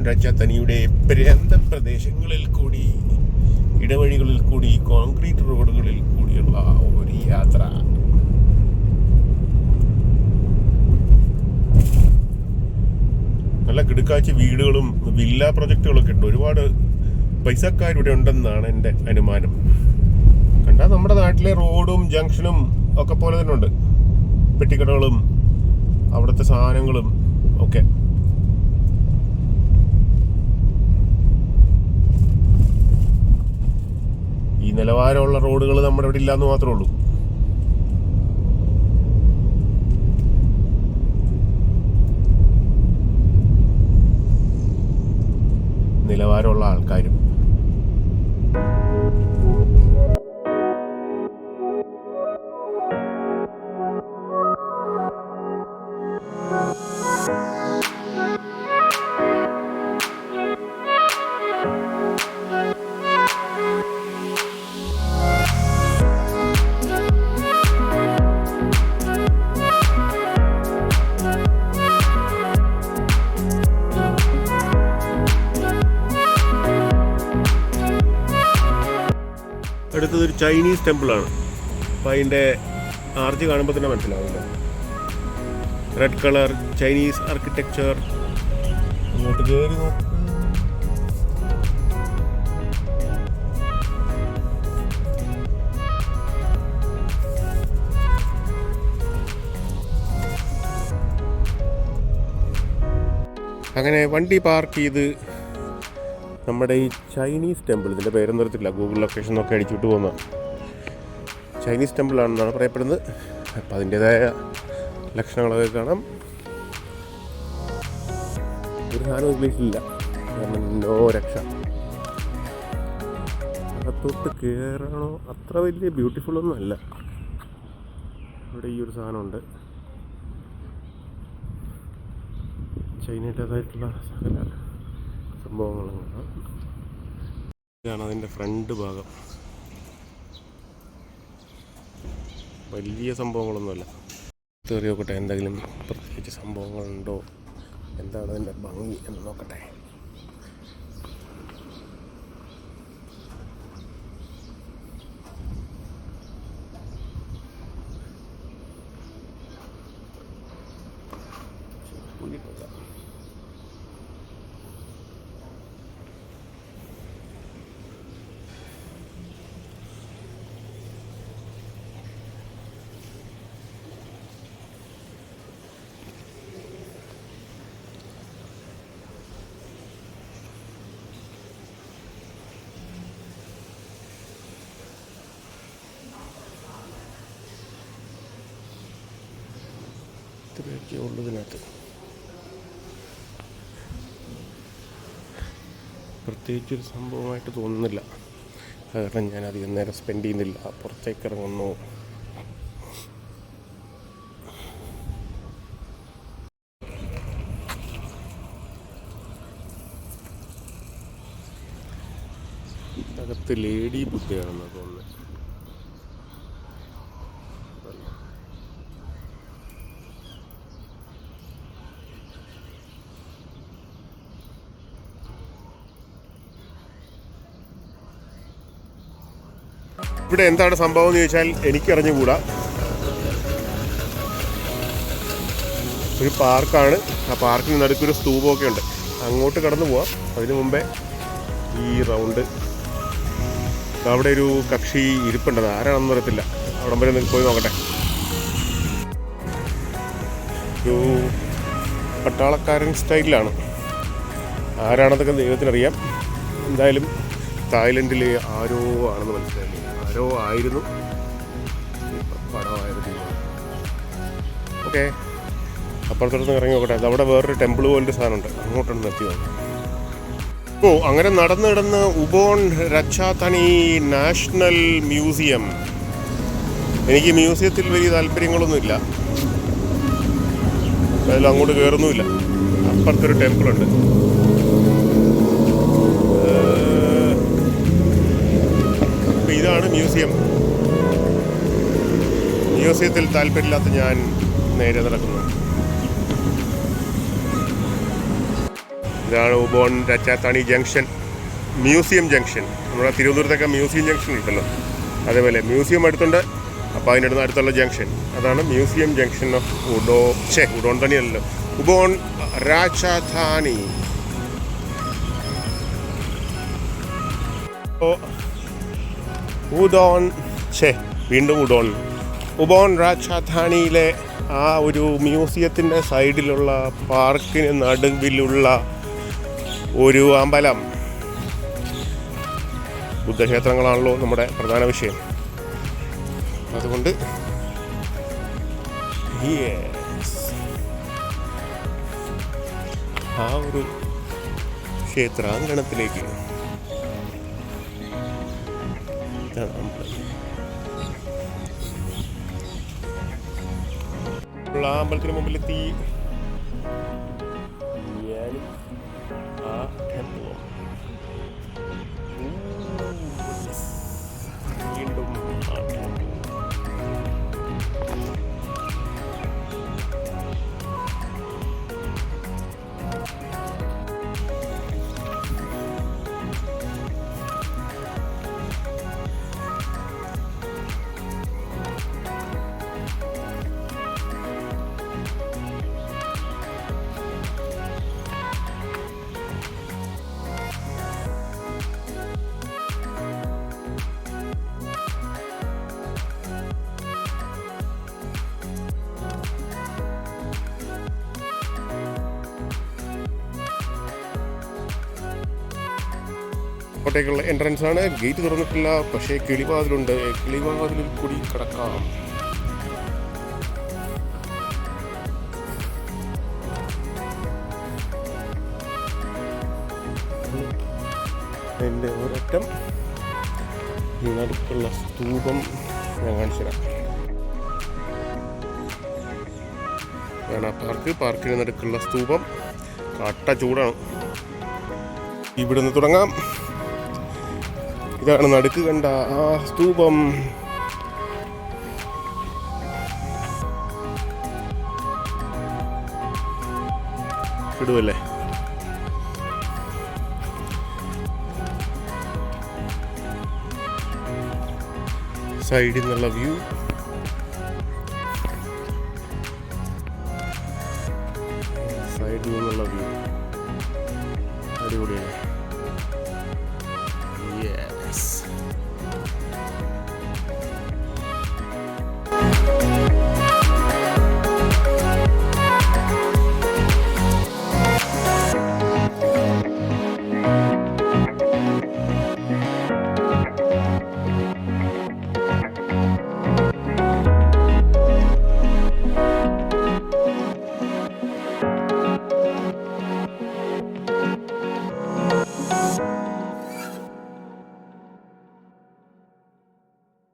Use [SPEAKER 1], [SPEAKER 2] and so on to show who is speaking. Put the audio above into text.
[SPEAKER 1] രജതനിയുടെ പ്രാന്തപ്രദേശങ്ങളിൽ കൂടി, ഇടവഴികളിൽ കൂടി, കോൺക്രീറ്റ് റോഡുകളിൽ കൂടിയുള്ള ഒരു യാത്ര. നല്ല കിടുക്കാച്ചി വീടുകളും വില്ല പ്രൊജക്റ്റുകളൊക്കെ ഉണ്ട്. ഒരുപാട് പൈസക്കാരിവിടെ ഉണ്ടെന്നാണ് എൻ്റെ അനുമാനം. കണ്ടാൽ നമ്മുടെ നാട്ടിലെ റോഡും ജംഗ്ഷനും ഒക്കെ പോലെ തന്നെ ഉണ്ട്. പെട്ടിക്കടകളും അവിടുത്തെ സാധനങ്ങളും ഒക്കെ. ഈ നിലവാരമുള്ള റോഡുകൾ നമ്മുടെ ഇവിടെ ഇല്ലാന്ന് മാത്രമേ ഉള്ളൂ. നിലവാരമുള്ള ആൾക്കാരും. അടുത്തതൊരു ചൈനീസ് ടെമ്പിളാണ്. അപ്പം അതിൻ്റെ ആർച്ച് കാണുമ്പോൾ തന്നെ മനസ്സിലാവില്ല. Red colour Chinese architecture. അങ്ങോട്ട് കയറി നോക്ക്. അങ്ങനെ വണ്ടി പാർക്ക് ചെയ്ത് നമ്മുടെ ഈ ചൈനീസ് ടെമ്പിൾ, ഇതിൻ്റെ പേരൊന്നും അറിയത്തില്ല, ഗൂഗിൾ ലൊക്കേഷൻ ഒക്കെ അടിച്ചുവിട്ട് പോകുന്ന ചൈനീസ് ടെമ്പിളാണെന്നാണ് പറയപ്പെടുന്നത്. അപ്പം അതിൻ്റേതായ ലക്ഷണങ്ങളൊക്കെ കാണാം. ഒരു സാധനം ഇംഗ്ലീഷിലില്ല, കാരണം നോ രക്ഷ. അകത്തോട്ട് കയറണോ? അത്ര വലിയ ബ്യൂട്ടിഫുൾ ഒന്നും അല്ല. ഇവിടെ ഈ ഒരു സാധനമുണ്ട്, ചൈനയുടേതായിട്ടുള്ള സകല സംഭവങ്ങളും കാണാം. ഇതാണ് അതിൻ്റെ ഫ്രണ്ട് ഭാഗം. വലിയ സംഭവങ്ങളൊന്നുമല്ല. കയറി നോക്കട്ടെ, എന്തെങ്കിലും പ്രത്യേകിച്ച് സംഭവങ്ങളുണ്ടോ, എന്താണ് അതിൻ്റെ ഭംഗി എന്ന് നോക്കട്ടെ. ഇത്രയൊക്കെ ഉള്ളതിനകത്ത് പ്രത്യേകിച്ചൊരു സംഭവമായിട്ട് തോന്നുന്നില്ല. കാരണം ഞാൻ അധികം നേരം സ്പെൻഡ് ചെയ്യുന്നില്ല, പുറത്തേക്ക് ഇറങ്ങുന്നു. അകത്ത് ലേഡി ബുദ്ധയാണെന്ന് തോന്നുന്നത്. ഇവിടെ എന്താണ് സംഭവം എന്ന് ചോദിച്ചാൽ എനിക്കറിഞ്ഞുകൂടാ. ഒരു പാർക്കാണ്. ആ പാർക്കിന് നടുക്കൊരു സ്തൂപമൊക്കെ ഉണ്ട്. അങ്ങോട്ട് കടന്നു പോവാം. അതിനു മുമ്പേ ഈ റൗണ്ട് അവിടെ ഒരു കക്ഷി ഇരിപ്പുണ്ടെന്ന്, ആരാണെന്ന് അറിയത്തില്ല. അവിടെ വരെ പോയി നോക്കട്ടെ. ഒരു പട്ടാളക്കാരൻ സ്റ്റൈലിലാണ്. ആരാണെന്നൊക്കെ ദൈവത്തിനറിയാം. എന്തായാലും തായ്ലൻഡിലെ ആരോ ആണെന്ന് മനസ്സിലായില്ല. ആരോ ആയിരുന്നു, പടമായിരുന്നു. ഓക്കെ, അപ്പുറത്തോട്ട് ഇറങ്ങി നോക്കട്ടെ. അതവിടെ വേറൊരു ടെമ്പിൾ പോലൊരു സാധനമുണ്ട്, അങ്ങോട്ടാണ് നിർത്തി നോക്കാം. ഓ, അങ്ങനെ നടന്ന് ഉബോൺ രജതനി നാഷണൽ മ്യൂസിയം. എനിക്ക് മ്യൂസിയത്തിൽ വലിയ താല്പര്യങ്ങളൊന്നുമില്ല, അതിൽ അങ്ങോട്ട് കയറുന്നുമില്ല. അപ്പുറത്തൊരു ടെമ്പിളുണ്ട്. ഇതാണ് മ്യൂസിയം. മ്യൂസിയത്തിൽ താല്പര്യമില്ലാത്ത ഞാൻ നേരെ നടക്കുന്നു. ഇതാണ് ഉബോൺ രാജാത്താണി ജംഗ്ഷൻ, മ്യൂസിയം ജംഗ്ഷൻ. നമ്മുടെ തിരുവനന്തപുരത്തൊക്കെ മ്യൂസിയം ജംഗ്ഷൻ ഉണ്ടല്ലോ, അതേപോലെ മ്യൂസിയം അടുത്തുണ്ട്. അപ്പോൾ അതിൻ്റെ അടുത്തുള്ള ജംഗ്ഷൻ അതാണ് മ്യൂസിയം ജംഗ്ഷൻ ഓഫ് ഉഡോൺ തന്നെയല്ലോ, ഉബോൺ രാജധാനി. വീണ്ടും ഉബോൺ രാജധാനിയിലെ ആ ഒരു മ്യൂസിയത്തിൻ്റെ സൈഡിലുള്ള പാർക്കിന് നടുവിലുള്ള ഒരു അമ്പലം. ബുദ്ധക്ഷേത്രങ്ങളാണല്ലോ നമ്മുടെ പ്രധാന വിഷയം. അതുകൊണ്ട് ആ ഒരു ക്ഷേത്രാങ്കണത്തിലേക്ക് അമ്പലത്തിന് മുമ്പിലെത്തി. വീണ്ടും കോട്ടയ്ക്കുള്ള എൻട്രൻസ് ആണ്. ഗേറ്റ് തുറന്നിട്ടില്ല, പക്ഷേ കിളിവാതിലുണ്ട്. കിളിവാതിലിൽ കൂടി കിടക്കാം. അതിൻ്റെ ഒരറ്റം നടുക്കുള്ള സ്തൂപം ഞാൻ കാണിച്ചു തരാം. പാർക്കിന് നടുക്കുള്ള സ്തൂപം. കട്ട ചൂടാണ്. ഇവിടുന്ന് തുടങ്ങാം. ഇതാണ് നടുക്ക് കണ്ട ആ സ്തൂപം. ഇടുവല്ലേ. സൈഡിൽ നിന്നുള്ള വ്യൂ. സൈഡിൽ നിന്നുള്ള വ്യൂ അടിപൊളിയാണ്.